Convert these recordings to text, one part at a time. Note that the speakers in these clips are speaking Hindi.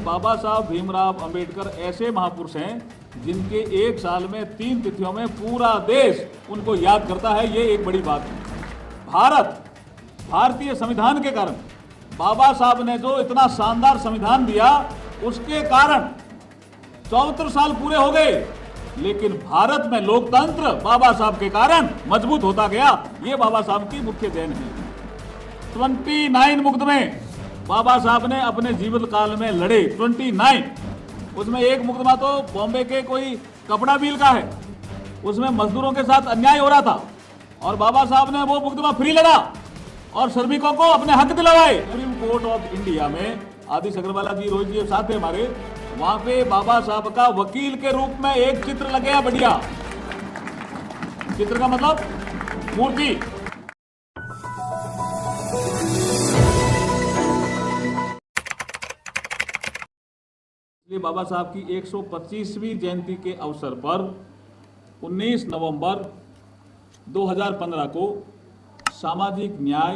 बाबा साहब भीमराव अंबेडकर ऐसे महापुरुष हैं जिनके एक साल में 3 तिथियों में पूरा देश उनको याद करता है। ये एक बड़ी बात है। भारतीय संविधान के कारण, बाबा साहब ने जो इतना शानदार संविधान दिया, उसके कारण 74 साल पूरे हो गए, लेकिन भारत में लोकतंत्र बाबा साहब के कारण मजबूत होता गया। ये बाबा साहब की मुख्य देन है। 29 मुकदमे बाबा साहब ने अपने जीवन काल में लड़े। 29, उसमें एक मुकदमा तो बॉम्बे के कोई कपड़ा मिल का है, उसमें मजदूरों के साथ अन्याय हो रहा था और बाबा साहब ने वो मुकदमा फ्री लड़ा और श्रमिकों को अपने हक दिलवाए। सुप्रीम कोर्ट ऑफ इंडिया में आदिश अग्रवाला जी, रोहित जी साथ है हमारे, वहां पे बाबा साहब का वकील के रूप में एक चित्र लग गया। बढ़िया चित्र का मतलब मूर्ति। इसलिए बाबा साहब की 125वीं जयंती के अवसर पर 19 नवंबर 2015 को सामाजिक न्याय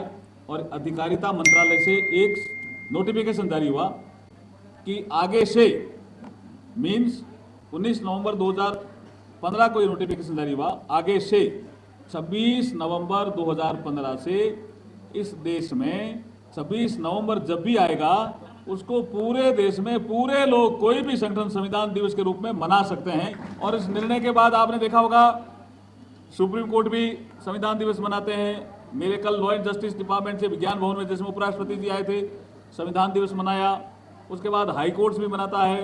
और अधिकारिता मंत्रालय से एक नोटिफिकेशन जारी हुआ कि आगे से, मीन्स 19 नवंबर 2015 को ये नोटिफिकेशन जारी हुआ, आगे से 26 नवंबर 2015 से इस देश में 26 नवंबर जब भी आएगा, उसको पूरे देश में पूरे लोग, कोई भी संगठन संविधान दिवस के रूप में मना सकते हैं। और इस निर्णय के बाद आपने देखा होगा सुप्रीम कोर्ट भी संविधान दिवस मनाते हैं। मेरे कल लॉ एंड जस्टिस डिपार्टमेंट से विज्ञान भवन में, जिसमें उपराष्ट्रपति जी आए थे, संविधान दिवस मनाया। उसके बाद हाई कोर्ट्स भी मनाता है,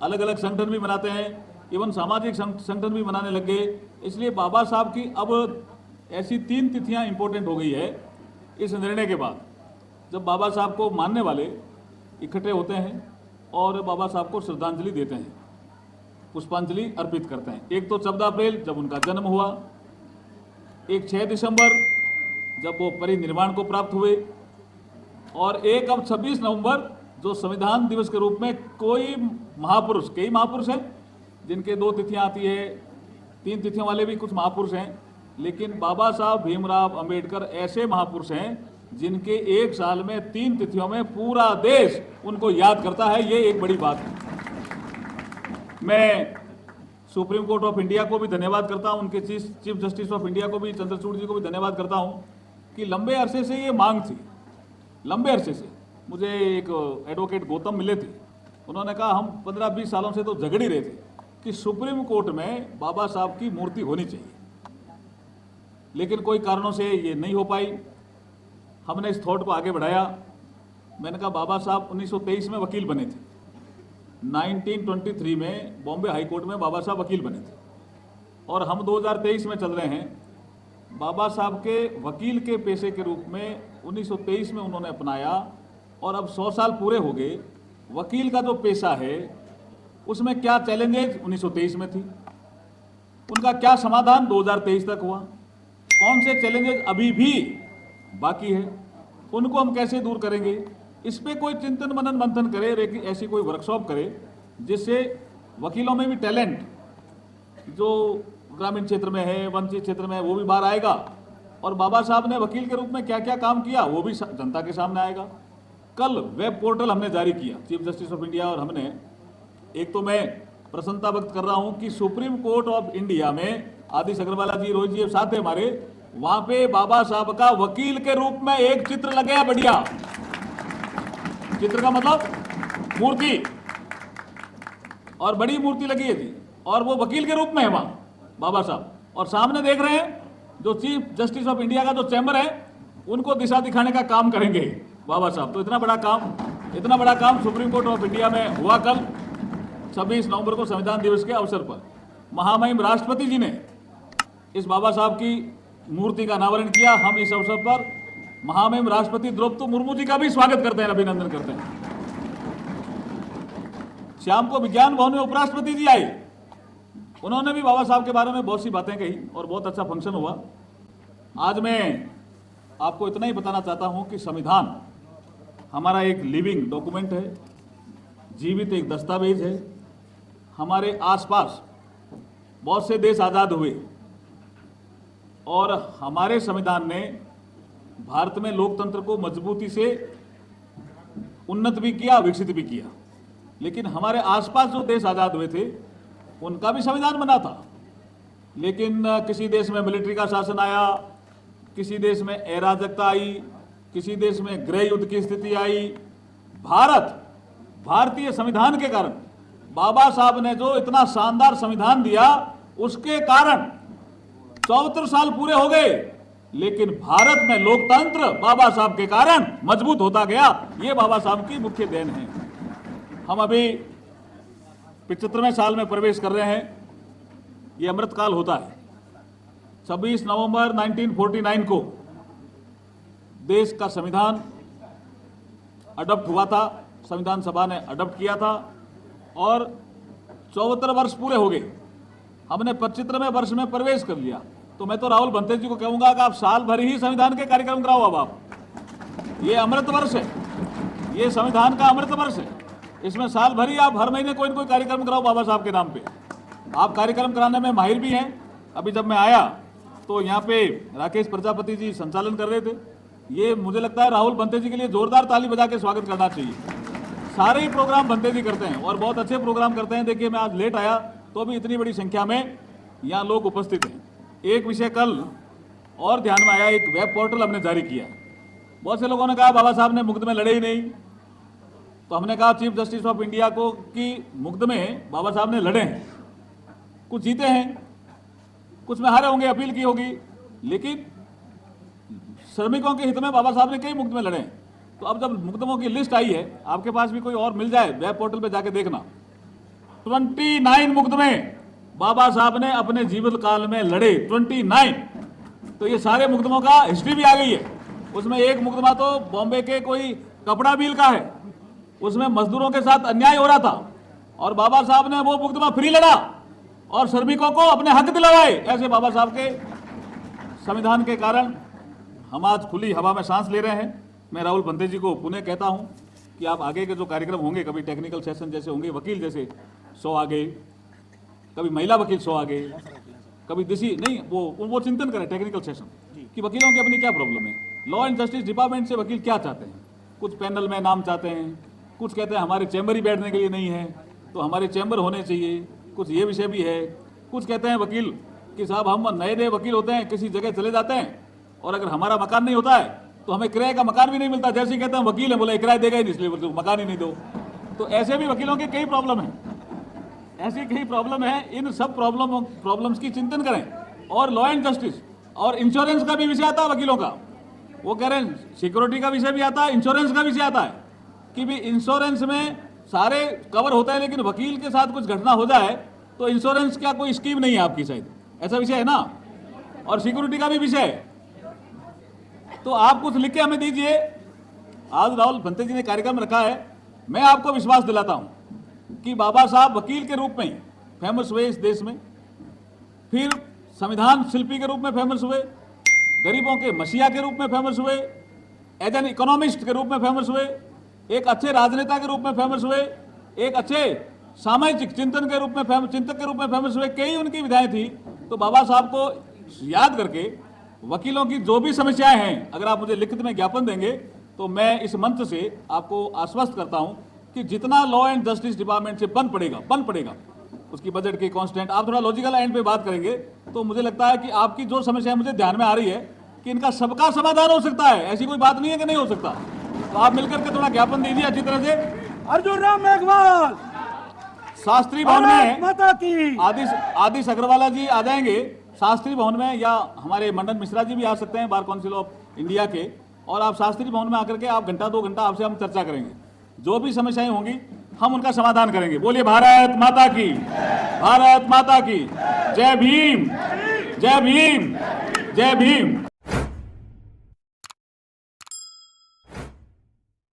अलग अलग संगठन भी मनाते हैं, इवन सामाजिक संगठन भी मनाने लग गए। इसलिए बाबा साहब की अब ऐसी 3 तिथियां इंपॉर्टेंट हो गई है इस निर्णय के बाद, जब बाबा साहब को मानने वाले इकट्ठे होते हैं और बाबा साहब को श्रद्धांजलि देते हैं, पुष्पांजलि अर्पित करते हैं। एक तो 14 अप्रैल जब उनका जन्म हुआ, एक 6 दिसंबर जब वो परिनिर्वाण को प्राप्त हुए, और एक अब 26 नवंबर जो संविधान दिवस के रूप में कोई महापुरुष, कई महापुरुष हैं जिनके 2 तिथियां आती है, 3 तिथियों वाले भी कुछ महापुरुष हैं, लेकिन बाबा साहब भीमराव अंबेडकर ऐसे महापुरुष हैं जिनके एक साल में 3 तिथियों में पूरा देश उनको याद करता है। ये एक बड़ी बात है। मैं सुप्रीम कोर्ट ऑफ इंडिया को भी धन्यवाद करता हूं, उनके चीफ जस्टिस ऑफ इंडिया को भी, चंद्रचूड़ जी को भी धन्यवाद करता हूं कि लंबे अरसे से ये मांग थी। लंबे अरसे से मुझे एक एडवोकेट गौतम मिले थे, उन्होंने कहा हम 15-20 सालों से तो झगड़ ही रहे थे कि सुप्रीम कोर्ट में बाबा साहब की मूर्ति होनी चाहिए, लेकिन कोई कारणों से ये नहीं हो पाई। हमने इस थॉट को आगे बढ़ाया। मैंने कहा बाबा साहब 1923 में वकील बने थे, 1923 में बॉम्बे हाई कोर्ट में बाबा साहब वकील बने थे, और हम 2023 में चल रहे हैं। बाबा साहब के वकील के पेशे के रूप में 1923 में उन्होंने अपनाया, और अब 100 साल पूरे हो गए। वकील का जो पेशा है उसमें क्या चैलेंजेस 1923 में थी, उनका क्या समाधान 2023 तक हुआ, कौन से चैलेंजेस अभी भी बाकी है, उनको हम कैसे दूर करेंगे, इस पे कोई चिंतन मनन मंथन करे, ऐसी कोई वर्कशॉप करे जिससे वकीलों में भी टैलेंट जो ग्रामीण क्षेत्र में है, वंचित क्षेत्र में है, वो भी बाहर आएगा, और बाबा साहब ने वकील के रूप में क्या क्या काम किया वो भी जनता के सामने आएगा। कल वेब पोर्टल हमने जारी किया, चीफ जस्टिस ऑफ इंडिया, और हमने, एक तो मैं प्रसन्नता व्यक्त कर रहा हूं कि सुप्रीम कोर्ट ऑफ इंडिया में आदिश अग्रवाला जी, रोहित जी साथ है हमारे, वहां पे बाबा साहब का वकील के रूप में एक चित्र लग गया। बढ़िया चित्र का मतलब मूर्ति, और बड़ी मूर्ति लगी है जी, और वो वकील के रूप में है वहां बाबा साहब, और सामने देख रहे हैं जो चीफ जस्टिस ऑफ इंडिया का जो चैम्बर है, उनको दिशा दिखाने का काम करेंगे बाबा साहब। तो इतना बड़ा काम सुप्रीम कोर्ट ऑफ इंडिया में हुआ कल 26 नवंबर को संविधान दिवस के अवसर पर। महामहिम राष्ट्रपति जी ने इस बाबा साहब की मूर्ति का अनावरण किया। हम इस अवसर पर महामहिम राष्ट्रपति द्रौपदी मुर्मू जी का भी स्वागत करते हैं, अभिनंदन करते हैं। शाम को विज्ञान भवन में उपराष्ट्रपति जी आए, उन्होंने भी बाबा साहब के बारे में बहुत सी बातें कही और बहुत अच्छा फंक्शन हुआ। आज मैं आपको इतना ही बताना चाहता हूं कि संविधान हमारा एक लिविंग डॉक्यूमेंट है, जीवित एक दस्तावेज है। हमारे आसपास बहुत से देश आज़ाद हुए और हमारे संविधान ने भारत में लोकतंत्र को मजबूती से उन्नत भी किया, विकसित भी किया। लेकिन हमारे आसपास जो देश आज़ाद हुए थे उनका भी संविधान बना था, लेकिन किसी देश में मिलिट्री का शासन आया, किसी देश में अराजकता आई, किसी देश में गृह युद्ध की स्थिति आई। भारतीय संविधान के कारण, बाबा साहब ने जो इतना शानदार संविधान दिया उसके कारण 74 साल पूरे हो गए, लेकिन भारत में लोकतंत्र बाबा साहब के कारण मजबूत होता गया। ये बाबा साहब की मुख्य देन है। हम अभी 75वें साल में प्रवेश कर रहे हैं। ये अमृतकाल होता है। 26 नवंबर 1949 को देश का संविधान अडॉप्ट हुआ था, संविधान सभा ने अडॉप्ट किया था और 74 वर्ष पूरे हो गए। हमने 75वें वर्ष में प्रवेश कर लिया। तो मैं तो राहुल भंते जी को कहूंगा कि आप साल भर ही संविधान के कार्यक्रम कराओ। अब आप, ये अमृत वर्ष है, ये संविधान का अमृत वर्ष है, इसमें साल भर ही आप हर महीने कोई न कोई कार्यक्रम कराओ बाबा साहब के नाम पे। आप कार्यक्रम कराने में माहिर भी हैं। अभी जब मैं आया तो यहाँ पे राकेश प्रजापति जी संचालन कर रहे थे। ये मुझे लगता है राहुल भंते जी के लिए जोरदार ताली बजा के स्वागत करना चाहिए। सारे ही प्रोग्राम भंते जी करते हैं और बहुत अच्छे प्रोग्राम करते हैं। देखिए, मैं आज लेट आया तो भी इतनी बड़ी संख्या में यहाँ लोग उपस्थित हैं। एक विषय कल और ध्यान में आया, एक वेब पोर्टल हमने जारी किया। बहुत से लोगों ने कहा बाबा साहब ने मुकदमे लड़े ही नहीं, तो हमने कहा चीफ जस्टिस ऑफ इंडिया को कि मुकदमे बाबा साहब ने लड़े हैं, कुछ जीते हैं, कुछ में हारे होंगे, अपील की होगी, लेकिन श्रमिकों के हित में बाबा साहब ने कई मुकदमे लड़े हैं। तो अब जब मुकदमों की लिस्ट आई है, आपके पास भी कोई और मिल जाए, वेब पोर्टल पे जाके देखना, 29 मुकदमे बाबा साहब ने अपने जीवन काल में लड़े, 29। तो ये सारे मुकदमों का हिस्ट्री भी आ गई है। उसमें एक मुकदमा तो बॉम्बे के कोई कपड़ा मिल का है, उसमें मजदूरों के साथ अन्याय हो रहा था और बाबा साहब ने वो मुकदमा फ्री लड़ा और श्रमिकों को अपने हक दिलवाए। ऐसे बाबा साहब के संविधान के कारण हम आज खुली हवा में सांस ले रहे हैं। मैं राहुल भंते जी को पुनः कहता हूं कि आप आगे के जो कार्यक्रम होंगे, कभी टेक्निकल सेशन जैसे होंगे, वकील जैसे 100 आ गए, कभी महिला वकील 100 आ गए, कभी देसी नहीं, वो चिंतन करें टेक्निकल सेशन कि वकीलों की अपनी क्या प्रॉब्लम है, लॉ एंड जस्टिस डिपार्टमेंट से वकील क्या चाहते हैं। कुछ पैनल में नाम चाहते हैं, कुछ कहते हैं हमारे चैम्बर ही बैठने के लिए नहीं है तो हमारे चैम्बर होने चाहिए, कुछ ये विषय भी है। कुछ कहते हैं वकील कि साहब हम नए वकील होते हैं, किसी जगह चले जाते हैं और अगर हमारा मकान नहीं होता है तो हमें किराए का मकान भी नहीं मिलता। जैसे ही कहते हैं वकील है, बोला किराया देगा ही नहीं, इसलिए मकान ही नहीं दो। तो ऐसे भी वकीलों के कई प्रॉब्लम है, ऐसी कई प्रॉब्लम है। इन सब प्रॉब्लम्स की चिंतन करें। और लॉ एंड जस्टिस और इंश्योरेंस का भी विषय आता है वकीलों का। वो कह रहे हैं सिक्योरिटी का विषय भी आता है, इंश्योरेंस का विषय आता है कि भी इंश्योरेंस में सारे कवर होता है, लेकिन वकील के साथ कुछ घटना हो जाए तो इंश्योरेंस क्या कोई स्कीम नहीं है आपकी, शायद ऐसा विषय है ना। और सिक्योरिटी का भी विषय है। तो आप कुछ लिख के हमें दीजिए। आज राहुल भंते जी ने कार्यक्रम रखा है। मैं आपको विश्वास दिलाता हूं कि बाबा साहब वकील के रूप में फेमस हुए इस देश में, फिर संविधान शिल्पी के रूप में फेमस हुए, गरीबों के मसीहा के रूप में फेमस हुए, एज एन इकोनॉमिस्ट के रूप में फेमस हुए, एक अच्छे राजनेता के रूप में फेमस हुए, एक अच्छे सामाजिक चिंतन के रूप में चिंतक के रूप में फेमस हुए। कई उनकी विधाएं थी। तो बाबा साहब को याद करके वकीलों की जो भी समस्याएं हैं, अगर आप मुझे लिखित में ज्ञापन देंगे तो मैं इस मंच से आपको आश्वस्त करता हूं कि जितना लॉ एंड जस्टिस डिपार्टमेंट से बन पड़ेगा उसकी बजट की कांस्टेंट, आप थोड़ा लॉजिकल एंड पे बात करेंगे तो मुझे लगता है कि आपकी जो समस्या मुझे ध्यान में आ रही है कि इनका सबका समाधान हो सकता है। ऐसी कोई बात नहीं है कि नहीं हो सकता। तो आप मिलकर के थोड़ा ज्ञापन दीजिए अच्छी तरह से। अर्जुन राम मेघवाल शास्त्री भवन में माता की आदिश अग्रवाला जी आ जाएंगे शास्त्री भवन में, या हमारे मंडन मिश्रा जी भी आ सकते हैं बार काउंसिल ऑफ इंडिया के, और आप शास्त्री भवन में आकर के आप घंटा 2 घंटा आपसे हम चर्चा करेंगे। जो भी समस्याएं होंगी हम उनका समाधान करेंगे। बोलिए भारत माता की, भारत माता की। जय भीम, जय भीम, जय भीम।